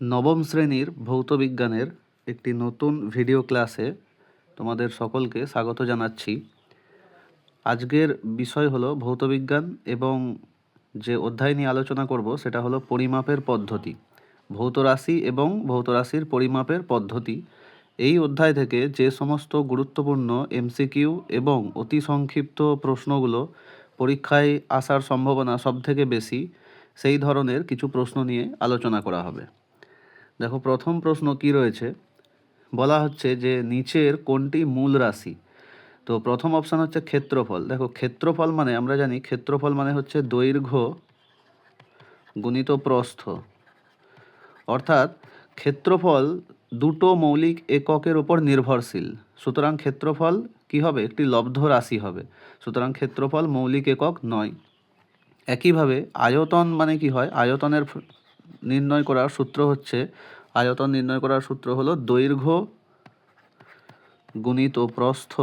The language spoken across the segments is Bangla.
নবম শ্রেণীর ভৌতবিজ্ঞানের একটি নতুন ভিডিও ক্লাসে তোমাদের সকলকে স্বাগত জানাচ্ছি। আজকের বিষয় হলো ভৌতবিজ্ঞান এবং যে অধ্যায় নিয়ে আলোচনা করব সেটা হলো পরিমাপের পদ্ধতি, ভৌতরাশি এবং ভৌতরাশির পরিমাপের পদ্ধতি। এই অধ্যায় থেকে যে সমস্ত গুরুত্বপূর্ণ এমসিকিউ এবং অতি সংক্ষিপ্ত প্রশ্নগুলো পরীক্ষায় আসার সম্ভাবনা সবথেকে বেশি, সেই ধরনের কিছু প্রশ্ন নিয়ে আলোচনা করা হবে। দেখো, প্রথম প্রশ্ন কি রয়েছে, বলা হচ্ছে যে নিচের কোনটি মূল রাশি। তো প্রথম অপশান হচ্ছে ক্ষেত্রফল। দেখো, ক্ষেত্রফল মানে আমরা জানি ক্ষেত্রফল মানে হচ্ছে দৈর্ঘ্য গুণিত প্রস্থ, অর্থাৎ ক্ষেত্রফল দুটো মৌলিক এককের উপর নির্ভরশীল। সুতরাং ক্ষেত্রফল কি হবে? একটি লব্ধ রাশি হবে। সুতরাং ক্ষেত্রফল মৌলিক একক নয়। একইভাবে আয়তন মানে কি হয়? আয়তনের নির্ণয় করার সূত্র হচ্ছে, আয়তন নির্ণয় করার সূত্র হলো দৈর্ঘ্য গুণিত প্রস্থ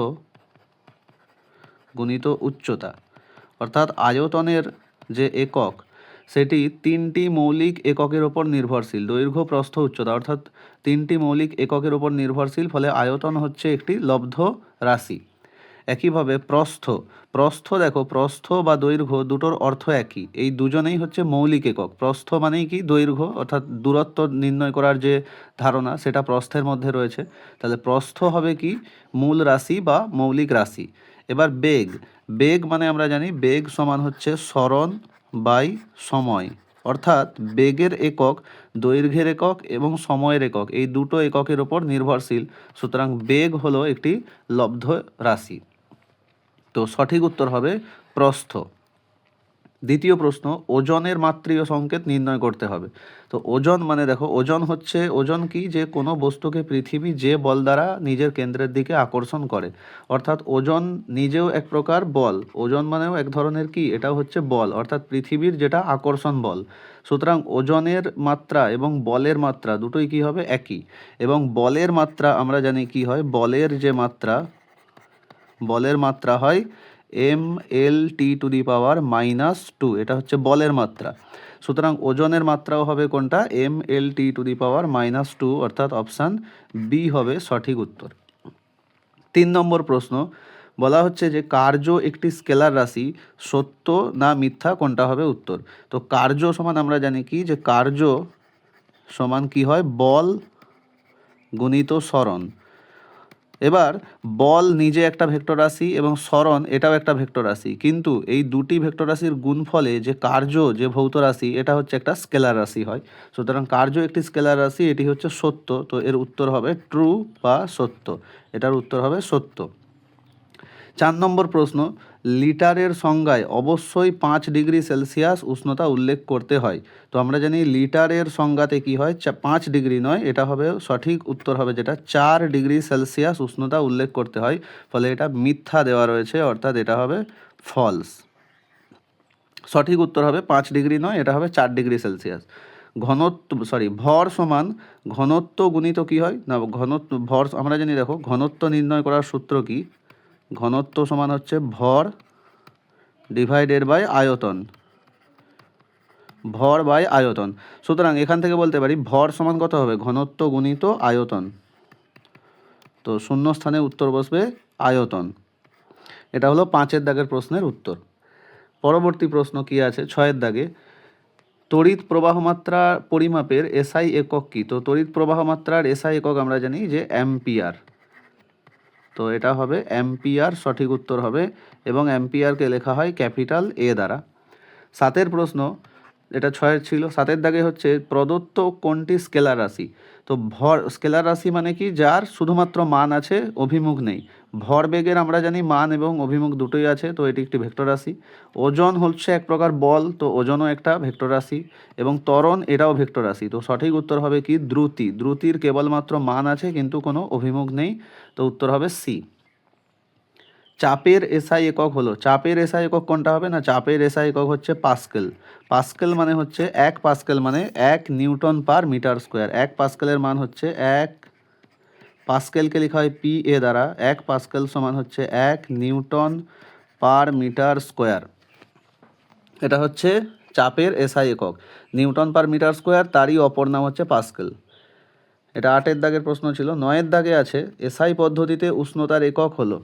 গুণিত উচ্চতা। অর্থাৎ আয়তনের যে একক সেটি তিনটি মৌলিক এককের ওপর নির্ভরশীল, দৈর্ঘ্য প্রস্থ উচ্চতা, অর্থাৎ তিনটি মৌলিক এককের ওপর নির্ভরশীল, ফলে আয়তন হচ্ছে একটি লব্ধ রাশি। একইভাবে প্রস্থ, প্রস্থ দেখো, প্রস্থ বা দৈর্ঘ্য দুটোর অর্থ একই, এই দুজনেই হচ্ছে মৌলিক একক। প্রস্থ মানেই কি? দৈর্ঘ্য, অর্থাৎ দূরত্ব নির্ণয় করার যে ধারণা সেটা প্রস্থের মধ্যে রয়েছে। তাহলে প্রস্থ হবে কি? মূল রাশি বা মৌলিক রাশি। এবার বেগ, বেগ মানে আমরা জানি বেগ সমান হচ্ছে সরণ বাই সময়, অর্থাৎ বেগের একক দৈর্ঘ্যের একক এবং সময়ের একক, এই দুটো এককের ওপর নির্ভরশীল। সুতরাং বেগ হলো একটি লব্ধ রাশি। তো সঠিক উত্তর হবে প্রস্থ। দ্বিতীয় প্রশ্ন, ওজনের মাত্রীয় সংকেত নির্ণয় করতে হবে। তো ওজন মানে দেখো, ওজন হচ্ছে, ওজন কি? যে কোনো বস্তুকে পৃথিবী যে বল দ্বারা নিজের কেন্দ্রের দিকে আকর্ষণ করে, অর্থাৎ ওজন নিজেও এক প্রকার বল। ওজন মানেও এক ধরনের কি? এটাও হচ্ছে বল, অর্থাৎ পৃথিবীর যেটা আকর্ষণ বল। সুতরাং ওজনের মাত্রা এবং বলের মাত্রা দুটোই কি হবে? একই। এবং বলের মাত্রা আমরা জানি কি হয়? বলের যে মাত্রা, বলের মাত্রা হয় mL/(T²-2, এটা হচ্ছে বলের মাত্রা। সুতরাং ওজনের মাত্রাও হবে কোনটা? mL/(T²-2, অর্থাৎ অপশান বি হবে সঠিক উত্তর। 3 নম্বর প্রশ্ন, বলা হচ্ছে যে কার্য একটি স্কেলার রাশি, সত্য না মিথ্যা, কোনটা হবে উত্তর? তো কার্য সমান আমরা জানি কি? যে কার্য সমান কি হয়? বল গুণিত সরণ। এবার বল নিজে একটা ভেক্টর রাশি এবং সরণ এটাও একটা ভেক্টর রাশি, কিন্তু এই দুটি ভেক্টর রাশির গুণফলে যে কার্য, যে ভৌত রাশি, এটা হচ্ছে একটা স্কেলার রাশি হয়। সুতরাং কার্য একটি স্কেলার রাশি, এটি হচ্ছে সত্য। তো এর উত্তর হবে ট্রু বা সত্য, এটার উত্তর হবে সত্য। 4 নম্বর প্রশ্ন, লিটারের সংজ্ঞায় অবশ্যই 5°C উষ্ণতা উল্লেখ করতে হয়। তো আমরা জানি লিটারের সংজ্ঞাতে কি হয়? 5° নয়, এটা হবে সঠিক উত্তর হবে যেটা 4°C উষ্ণতা উল্লেখ করতে হয়, ফলে এটা মিথ্যা দেওয়া রয়েছে, অর্থাৎ এটা হবে ফলস। সঠিক উত্তর হবে 5° নয়, এটা হবে 4°C। ঘনত্ব, ভর সমান ঘনত্ব গুণিত কি হয়? না, ঘনত্ব, ভর আমরা জানি, দেখো ঘনত্ব নির্ণয় করার সূত্র কি? ঘনত্ব সমান হচ্ছে ভর ডিভাইডেড বাই আয়তন, ভর বাই আয়তন। সুতরাং এখান থেকে বলতে পারি ভর সমান কত হবে? ঘনত্ব গুণিত আয়তন। তো শূন্য স্থানে উত্তর বসবে আয়তন। এটা হলো 5-এর দাগের প্রশ্নের উত্তর। পরবর্তী প্রশ্ন কি আছে? 6-এর দাগে, তড়িৎ প্রবাহ মাত্রা পরিমাপের এসআই একক কি? তো তড়িৎ প্রবাহ মাত্রার এসআই একক আমরা জানি যে অ্যাম্পিয়ার। তো এটা হবে অ্যাম্পিয়ার, সঠিক উত্তর হবে, এবং অ্যাম্পিয়ারকে লেখা হয় ক্যাপিটাল এ দ্বারা। 7-এর প্রশ্ন, এটা 6-এর ছিল। 7-এর দাগে হচ্ছে প্রদত্ত কোনটি স্কেলার রাশি? তো ভর, স্কেলার রাশি মানে কি? যার শুধুমাত্র মান আছে, অভিমুখ নেই। ভর বেগের আমরা জানি মান এবং অভিমুখ দুটোই আছে, তো এটি একটি ভেক্টর রাশি। ওজন হচ্ছে এক প্রকার বল, তো ওজনও একটা ভেক্টর রাশি। এবং ত্বরণ, এটাও ভেক্টর রাশি। তো সঠিক উত্তর হবে কি? দ্রুতি। দ্রুতির কেবলমাত্র মান আছে কিন্তু কোনো অভিমুখ নেই, তো উত্তর হবে সি। চাপের এসআই একক হলো, চাপের এসআই একক কোনটা হবে? না, চাপের এসআই একক হচ্ছে পাস্কেল। পাস্কেল মানে হচ্ছে 1 পাস্কেল মানে 1 নিউটন পার মিটার স্কোয়ার। 1 পাস্কেলের মান হচ্ছে 1, পাস্কেলকে লেখা হয় পি এ দ্বারা। 1 পাস্কেল সমান হচ্ছে 1 নিউটন পার মিটার স্কোয়ার। এটা হচ্ছে চাপের এসআই একক, নিউটন পার মিটার স্কোয়ার, তারই অপর নাম হচ্ছে পাস্কেল। এটা 8-এর দাগের প্রশ্ন ছিল। 9-এর দাগে আছে এসআই পদ্ধতিতে উষ্ণতার একক হলো।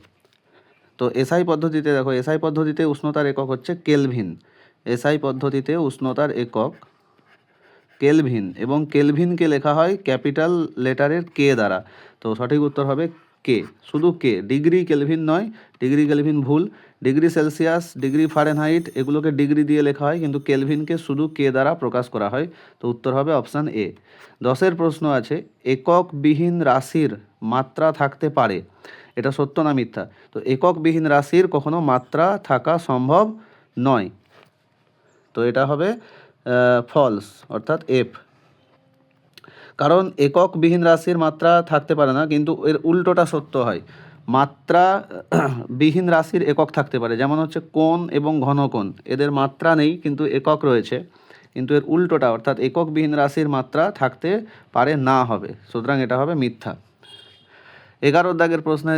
তো এসআই পদ্ধতিতে দেখো, এসআই পদ্ধতিতে উষ্ণতার একক হচ্ছে কেলভিন। এসআই পদ্ধতিতে উষ্ণতার একক কেলভিন, এবং কেলভিনকে লেখা হয় ক্যাপিটাল লেটারের কে দ্বারা। তো সঠিক উত্তর হবে কে, শুধু কে, ডিগ্রি কেলভিন নয়, ডিগ্রি কেলভিন ভুল। ডিগ্রি সেলসিয়াস, ডিগ্রি ফারেনহাইট এগুলোকে ডিগ্রি দিয়ে লেখা হয়, কিন্তু কেলভিনকে শুধু কে দ্বারা প্রকাশ করা হয়। তো উত্তর হবে অপশান এ। 10-এর প্রশ্ন আছে এককবিহীন রাশির মাত্রা থাকতে পারে, এটা সত্য না মিথ্যা? তো এককবিহীন রাশির কখনো মাত্রা থাকা সম্ভব নয়, তো এটা হবে ফলস, অর্থাৎ এফ। কারণ এককবিহীন রাশির মাত্রা থাকতে পারে না, কিন্তু এর উল্টোটা সত্য হয়, মাত্রা বিহীন রাশির একক থাকতে পারে। যেমন হচ্ছে কোণ এবং ঘনকোণ, এদের মাত্রা নেই কিন্তু একক রয়েছে, কিন্তু এর উল্টোটা অর্থাৎ এককবিহীন রাশির মাত্রা থাকতে পারে না হবে, সুতরাং এটা হবে মিথ্যা। 11 দাগের প্রশ্নে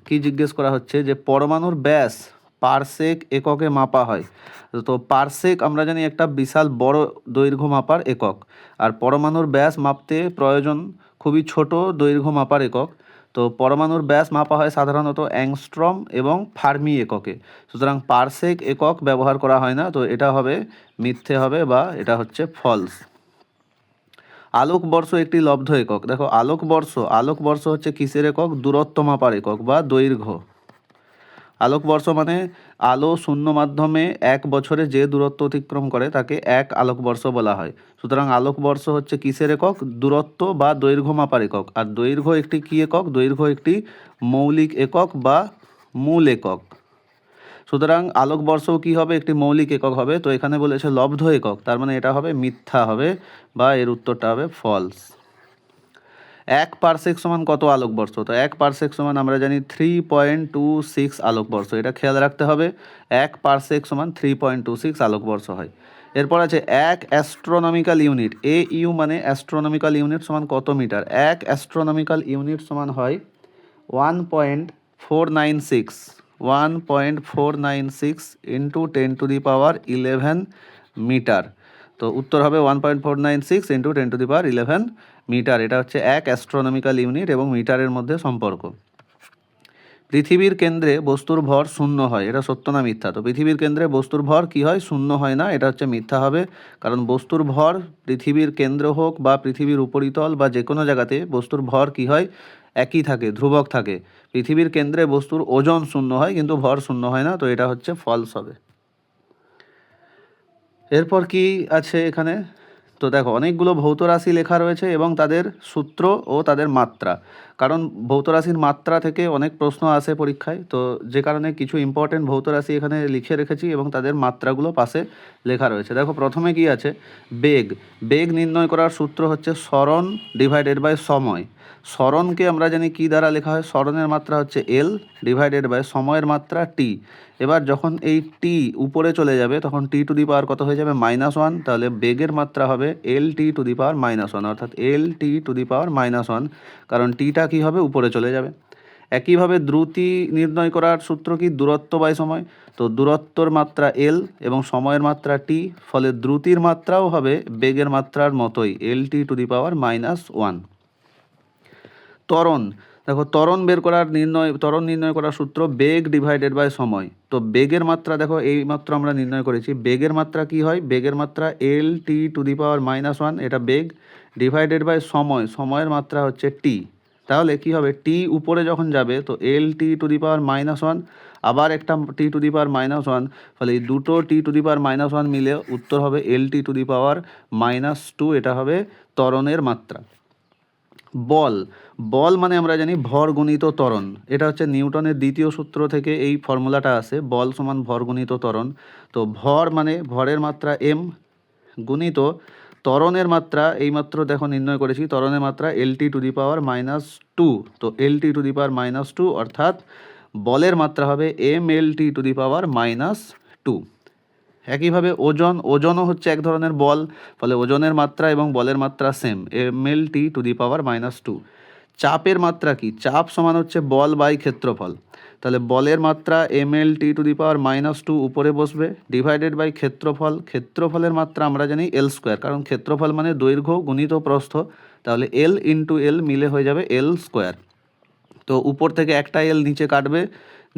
কি জিজ্ঞেস করা হচ্ছে যে পরমাণুর ব্যাস পারসেক এককে মাপা হয়। তো পারসেক আমরা জানি একটা বিশাল বড় দৈর্ঘ্য মাপার একক, আর পরমাণুর ব্যাস মাপতে প্রয়োজন খুবই ছোট দৈর্ঘ্য মাপার একক। তো পরমাণুর ব্যাস মাপা হয় সাধারণত অ্যাংস্ট্রম এবং ফার্মি এককে, সুতরাং পারসেক একক ব্যবহার করা হয় না, তো এটা হবে মিথ্যে হবে, বা এটা হচ্ছে ফলস। আলোকবর্ষ একটি লব্ধ একক। দেখো আলোকবর্ষ হচ্ছে কিসের একক? দূরত্ব মাপার একক বা দৈর্ঘ্য। আলোকবর্ষ মানে আলো শূন্য মাধ্যমে 1 বছরে যে দূরত্ব অতিক্রম করে তাকে 1 আলোকবর্ষ বলা হয়। সুতরাং আলোকবর্ষ হচ্ছে কিসের একক? দূরত্ব বা দৈর্ঘ্য মাপার একক। আর দৈর্ঘ্য একটি কী একক? দৈর্ঘ্য একটি মৌলিক একক বা মূল একক। সুতরাং আলোকবর্ষও কী হবে? একটি মৌলিক একক হবে। তো এখানে বলেছে লব্ধ একক, তার মানে এটা হবে মিথ্যা হবে, বা এর উত্তরটা হবে ফলস। 1 পারসেক সমান কত আলোকবর্ষ? তো 1 পারসেক সমান আমরা জানি 3.26 আলোকবর্ষ, এটা খেয়াল রাখতে হবে। 1 পারসেক সমান 3.26 আলোকবর্ষ হয়। এরপর আছে 1 অ্যাস্ট্রোনমিক্যাল ইউনিট, এ ইউ মানে অ্যাস্ট্রোনমিক্যাল ইউনিট সমান কত মিটার? 1 অ্যাস্ট্রোনমিক্যাল ইউনিট সমান হয় 1.496 ইন্টু 10⁻11 মিটার। তো উত্তর হবে 1.496 ইন্টু 10⁻11 মিটার। এটা হচ্ছে 1 অ্যাস্ট্রোনমিক্যাল ইউনিট এবং মিটারের মধ্যে সম্পর্ক। পৃথিবীর কেন্দ্রে বস্তুর ভর শূন্য হয়, এটা সত্য না মিথ্যা? তো পৃথিবীর কেন্দ্রে বস্তুর ভর কি হয়? শূন্য হয় না, এটা হচ্ছে মিথ্যা হবে। কারণ বস্তুর ভর পৃথিবীর কেন্দ্র হোক বা পৃথিবীর উপরিতল বা যে কোনো জায়গাতে বস্তুর ভর কি হয়? একই থাকে, ধ্রুবক থাকে। পৃথিবীর কেন্দ্রে বস্তুর ওজন শূন্য হয় কিন্তু ভর শূন্য হয় না, তো এটা হচ্ছে ফলস হবে। এরপর কি আছে এখানে? তো দেখো অনেকগুলো ভৌত রাশি লেখা রয়েছে এবং তাদের সূত্র ও তাদের মাত্রা, কারণ ভৌত রাশির মাত্রা থেকে অনেক প্রশ্ন আসে পরীক্ষায়, তো যে কারণে কিছু ইম্পর্টেন্ট ভৌত রাশি এখানে লিখে রেখেছি এবং তাদের মাত্রাগুলো পাশে লেখা রয়েছে। দেখো প্রথমে কি আছে? বেগ নির্ণয় করার সূত্র হচ্ছে সরণ ডিভাইডেড বাই সময়। সরণকে আমরা জানি কি দ্বারা লেখা হয়? সরণের মাত্রা হচ্ছে এল ডিভাইডেড বাই সময়ের মাত্রা টি। এবার যখন এই টি উপরে চলে যাবে তখন টি টু দি পাওয়ার কত হয়ে যাবে? -1, তাহলে বেগের মাত্রা হবে এল টি টু দি পাওয়ার -1, অর্থাৎ এল টি টু দি পাওয়ার -1, কারণ টিটা কী হবে? উপরে চলে যাবে। একইভাবে দ্রুতি নির্ণয় করার সূত্র কি? দূরত্ব বাই সময়। তো দূরত্বর মাত্রা এল এবং সময়ের মাত্রা টি, ফলে দ্রুতির মাত্রাও হবে বেগের মাত্রার মতোই এল টি টু দি পাওয়ার -1। ত্বরণ, দেখো ত্বরণ নির্ণয় করার সূত্র বেগ ডিভাইডেড বাই সময়। তো বেগের মাত্রা দেখো এই মাত্র আমরা নির্ণয় করেছি, বেগের মাত্রা কি হয়? বেগের মাত্রা এল টি টু দি পাওয়ার -1, এটা বেগ, ডিভাইডেড বাই সময়ের মাত্রা হচ্ছে টি। তাহলে কি হবে? টি উপরে যখন যাবে তো এল টি টু দি পাওয়ার -1, আবার একটা টি টু দি পাওয়ার -1, ফলে এই দুটো টি টু দি পাওয়ার -1 মিলে উত্তর হবে এল টি টু দি পাওয়ার -2, এটা হবে ত্বরণের মাত্রা। বল মানে আমরা জানি ভর গুণিত ত্বরণ, এটা হচ্ছে নিউটনের দ্বিতীয় সূত্র থেকে এই ফর্মুলাটা আসে, বল সমান ভর গুণিত ত্বরণ। তো ভর মানে ভরের মাত্রা এম গুণিত ত্বরণের মাত্রা, এইমাত্র দেখো নির্ণয় করেছি, ত্বরণের মাত্রা এল টি টু দি পাওয়ার -2। তো এল টি টু দি পাওয়ার -2, অর্থাৎ বলের মাত্রা হবে M L T to the power -2। একইভাবে ওজনও হচ্ছে এক ধরনের বল, ফলে ওজনের মাত্রা এবং বলের মাত্রা same, M L T to the power -2। চাপের মাত্রা কি? চাপ সমান হচ্ছে বল বাই ক্ষেত্রফল। তাহলে বলের মাত্রা mL(T⁻²) উপরে বসবে, ডিভাইডেড বাই ক্ষেত্রফল। ক্ষেত্রফলের মাত্রা আমরা জানি L², কারণ ক্ষেত্রফল মানে দৈর্ঘ্য গুণিত প্রস্থ। তাহলে L ইন্টু L মিলে হয়ে যাবে L²। তো উপর থেকে একটা L নিচে কাটবে,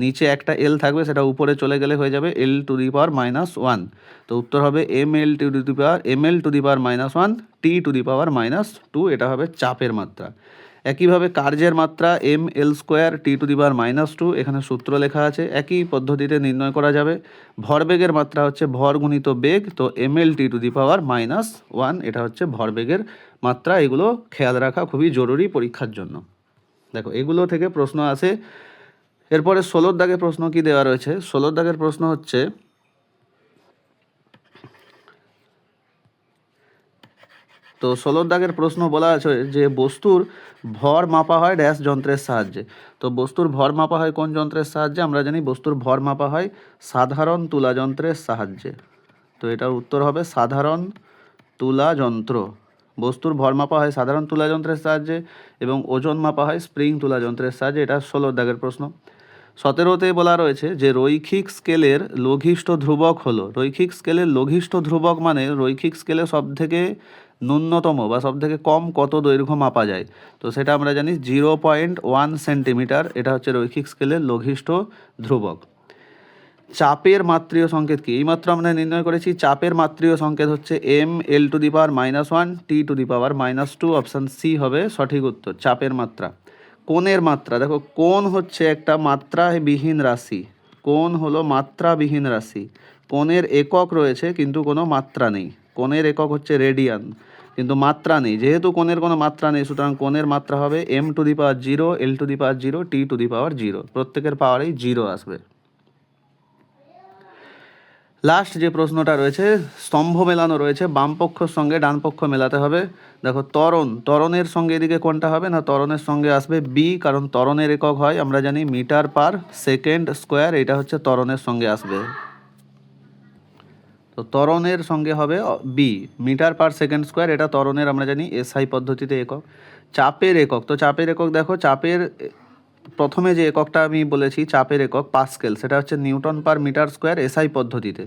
নিচে একটা L থাকবে, সেটা উপরে চলে গেলে হয়ে যাবে L⁻⁻1। তো উত্তর হবে mL⁻⁻1 T⁻², এটা হবে চাপের মাত্রা। একইভাবে কার্যের মাত্রা mL²T⁻², এখানে সূত্র লেখা আছে, একই পদ্ধতিতে নির্ণয় করা যাবে। ভরবেগের মাত্রা হচ্ছে ভর গুণিত বেগ, তো mL⁻⁻1, এটা হচ্ছে ভরবেগের মাত্রা। এগুলো খেয়াল রাখা খুবই জরুরি পরীক্ষার জন্য। দেখো এগুলো থেকে প্রশ্ন আসে। এরপরে 16 দাগের প্রশ্ন কি দেওয়া রয়েছে? 16 দাগের প্রশ্ন হচ্ছে, তো 16 দাগের প্রশ্ন বলা আছে যে বস্তুর ভর মাপা হয় ড্যাশ যন্ত্রের সাহায্যে। তো বস্তুর ভর মাপা হয় কোন যন্ত্রের সাহায্যে? আমরা জানি বস্তুর ভর মাপা হয় সাধারণ তুলা যন্ত্রের সাহায্যে। তো এটার উত্তর হবে সাধারণ তুলা যন্ত্র। বস্তুর ভর মাপা হয় সাধারণ তুলা যন্ত্রের সাহায্যে এবং ওজন মাপা হয় স্প্রিং তুলা যন্ত্রের সাহায্যে। এটা 16 দাগের প্রশ্ন। 17তে বলা রয়েছে যে রৈখিক স্কেলের লঘিষ্ঠ ধ্রুবক হলো। রৈখিক স্কেলের লঘিষ্ঠ ধ্রুবক মানে রৈখিক স্কেলে সবথেকে ন্যূনতম বা সবথেকে কম কত দৈর্ঘ্য মাপা যায়। তো সেটা আমরা জানি 0.1 সেন্টিমিটার, এটা হচ্ছে রৈখিক স্কেলের লঘিষ্ঠ ধ্রুবক। চাপের মাত্রীয় সংকেত কি? এইমাত্র আমরা নির্ণয় করেছি চাপের মাত্রীয় সংকেত হচ্ছে mL⁻⁻1 T⁻², অপশান সি হবে সঠিক উত্তর। চাপের মাত্রা। কোণের মাত্রা, দেখো কোণ হচ্ছে একটা মাত্রাবিহীন রাশি। কোণ হলো মাত্রাবিহীন রাশি। কোণের একক রয়েছে কিন্তু কোনো মাত্রা নেই। কোণের একক হচ্ছে রেডিয়ান, কিন্তু মাত্রা নেই। যেহেতু কোণের কোনো মাত্রা নেই, সুতরাং কোণের মাত্রা হবে m⁻0 L⁻0 T⁻0। প্রত্যেকের পাওয়ারেই 0 আসবে। লাস্ট যে প্রশ্নটা রয়েছে, স্তম্ভ মেলানো রয়েছে, বাম পক্ষর সঙ্গে ডান পক্ষ মেলাতে হবে। দেখো ত্বরণের সঙ্গে এদিকে কোনটা হবে না? ত্বরণের সঙ্গে আসবে বি, কারণ ত্বরণের একক হয় আমরা জানি মিটার/সেকেন্ড², এটা হচ্ছে ত্বরণের সঙ্গে আসবে। তো ত্বরণের সঙ্গে হবে বি, মিটার/সেকেন্ড², এটা ত্বরণের আমরা জানি এসআই পদ্ধতিতে একক। চাপের একক, তো চাপের একক দেখো, চাপের প্রথমে যে এককটা আমি বলেছি চাপের একক পাস্কেল, সেটা হচ্ছে নিউটন/মিটার² এসআই পদ্ধতিতে।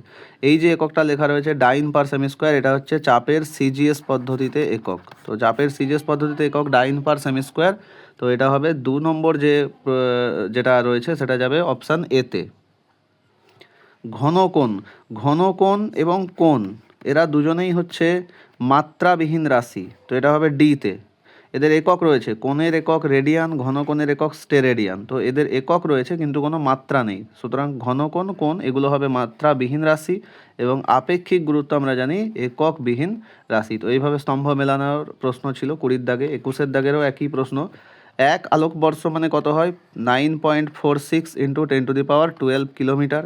এই যে এককটা লেখা রয়েছে ডাইন/সেমি², এটা হচ্ছে চাপের সিজিএস পদ্ধতিতে একক। তো চাপের সিজিএস পদ্ধতিতে একক ডাইন/সেমি²। তো এটা হবে 2 নম্বর যেটা রয়েছে সেটা যাবে অপশান এতে। ঘনকোণ এবং কোণ এরা দুজনেই হচ্ছে মাত্রাবিহীন রাশি, তো এটা হবে ডিতে। এদের একক রয়েছে, কোণের একক রেডিয়ান, ঘনকোণের একক স্টেরেডিয়ান। তো এদের একক রয়েছে কিন্তু কোনো মাত্রা নেই, সুতরাং ঘনকোণ, কোণ এগুলো হবে মাত্রাবিহীন রাশি এবং আপেক্ষিক গুরুত্ব আমরা জানি এককবিহীন রাশি। তো এইভাবে স্তম্ভ মেলানোর প্রশ্ন ছিল 20 দাগে। 21 দাগেরও একই প্রশ্ন। 1 আলোকবর্ষ মানে কত হয়? 9.46 × 10⁻12 কিলোমিটার।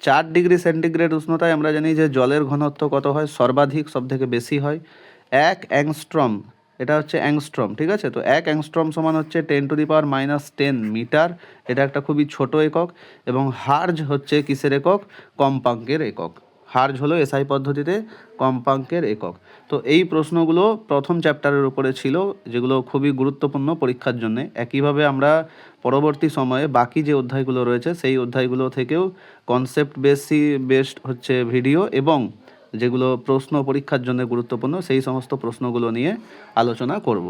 4 ডিগ্রি সেন্টিগ্রেড উষ্ণতায় আমরা জানি যে জলের ঘনত্ব কত হয়? সর্বাধিক, সব থেকে বেশি হয় 1 অ্যাংস্ট্রম। এটা হচ্ছে অ্যাংস্ট্রম, ঠিক আছে? তো 1 অ্যাংস্ট্রম সমান হচ্ছে 10⁻10 মিটার। এটা একটা খুবই ছোট একক। এবং হার্জ হচ্ছে কিসের একক? কম্পাঙ্কের একক। হার্জ হলো এসআই পদ্ধতিতে কম্পাঙ্কের একক। তো এই প্রশ্নগুলো প্রথম চ্যাপ্টারের উপরে ছিল, যেগুলো খুবই গুরুত্বপূর্ণ পরীক্ষার জন্য। একইভাবে আমরা পরবর্তী সময়ে বাকি যে অধ্যায়গুলো রয়েছে সেই অধ্যায়গুলো থেকেও কনসেপ্ট বেসড হচ্ছে ভিডিও এবং যেগুলো প্রশ্ন পরীক্ষার জন্য গুরুত্বপূর্ণ সেই সমস্ত প্রশ্নগুলো নিয়ে আলোচনা করব।